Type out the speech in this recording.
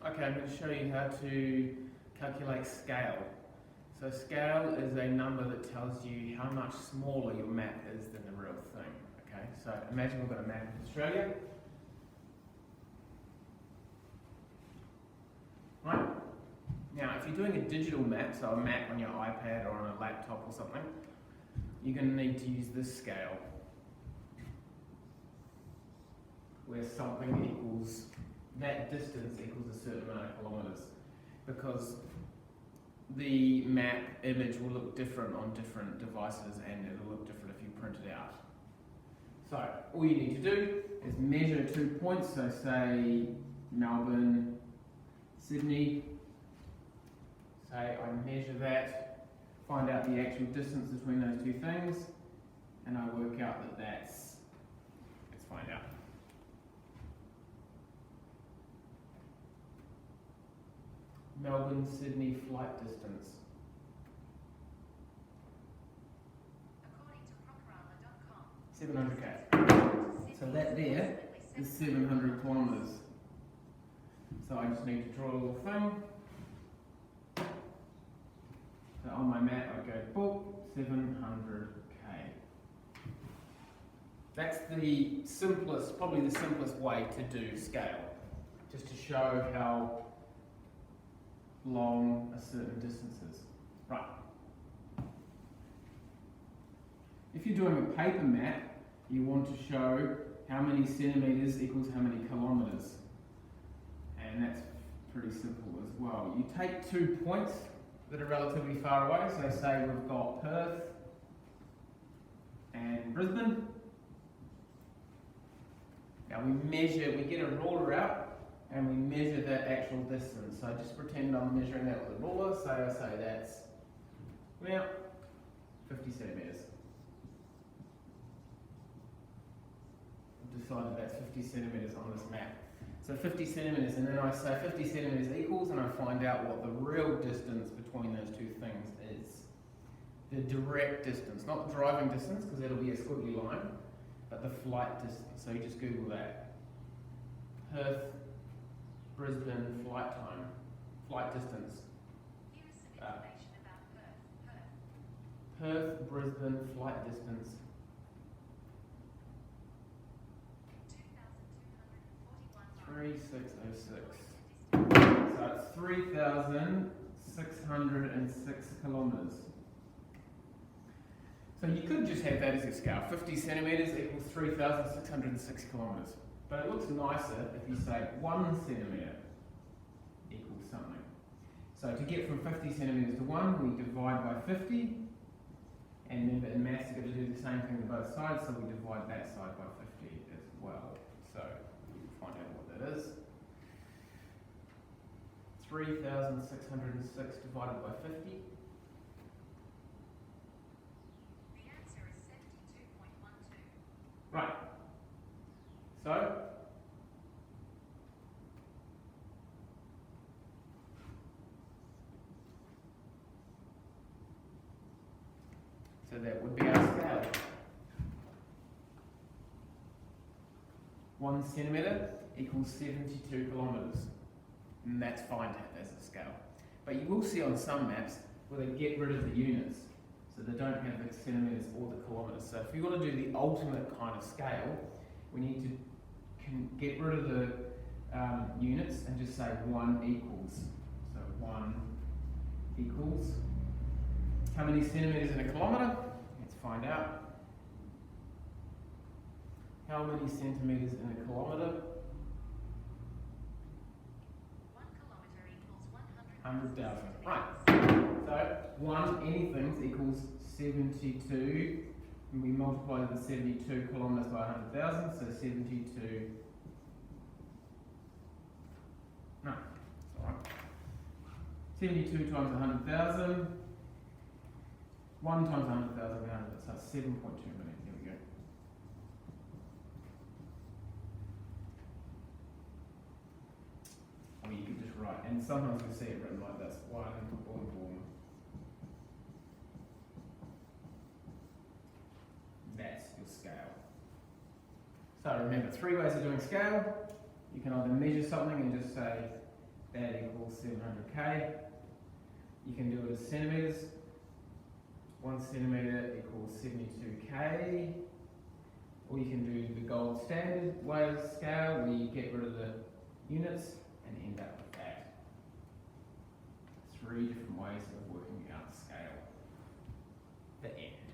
Okay, I'm going to show you how to calculate scale. So scale is a number that tells you how much smaller your map is than the real thing. Okay, so imagine we've got a map of Australia. Right? Now, if you're doing a digital map, so a map on your iPad or on a laptop or something, you're going to need to use this scale, where something equals, that distance equals a certain amount of kilometres, because the map image will look different on different devices and it'll look different if you print it out. So all you need to do is measure 2 points, so say Melbourne, Sydney. Say I measure that, find out the actual distance between those two things, and I work out that that's, let's find out. Melbourne, Sydney flight distance. According to 700k. So that there is 700 kilometres. So I just need to draw a little thing. So on my map I go, boop, 700k. That's the simplest, probably the simplest way to do scale. Just to show how long a certain distance is. Right. If you're doing a paper map, you want to show how many centimetres equals how many kilometres. And that's pretty simple as well. You take 2 points that are relatively far away, so say we've got Perth and Brisbane. Now we get a ruler out and we measure that actual distance. So just pretend I'm measuring that with a ruler, so I say that's, well, 50 centimetres. I've decided that's 50 centimetres on this map. So 50 centimetres, and then I say 50 centimetres equals, and I find out what the real distance between those two things is. The direct distance, not the driving distance, because that'll be a squiggly line, but the flight distance. So you just Google that. Perth, Brisbane flight time, flight distance. Here is some information about Perth. Perth, Brisbane flight distance. 2,241 3606. So it's 3,606 kilometres. So you could just have that as your scale. 50 centimetres equals 3,606 kilometres. But it looks nicer if you say 1 centimetre equals something. So to get from 50 centimetres to 1, we divide by 50. And then in maths, you've got to do the same thing to both sides, so we divide that side by 50 as well. So we'll find out what that is. 3,606 divided by 50. The answer is 72.12. Right. So, that would be our scale. 1 centimetre equals 72 kilometres. And that's fine to have as a scale. But you will see on some maps where they get rid of the units. So they don't have the centimetres or the kilometres. So if you want to do the ultimate kind of scale, we need to get rid of the units and just say 1 equals. So 1 equals. How many centimetres in a kilometre? Let's find out. How many centimetres in a kilometre? 1 kilometre equals 100,000. Right. So 1 anything equals 72. And we multiply the 72 kilometres by 100,000, so 72. No, it's alright. 72 times 100,000. 1 times 100,000, so 7.2 million. Here we go. I mean, you could just write, and sometimes we see it written like this: 1, boom, boom. That's your scale. So remember, 3 ways of doing scale. You can either measure something and just say that equals 700k. You can do it as centimetres. 1 centimetre equals 72k. Or you can do the gold standard way of scale, where you get rid of the units and end up with that. 3 different ways of working out scale. The end.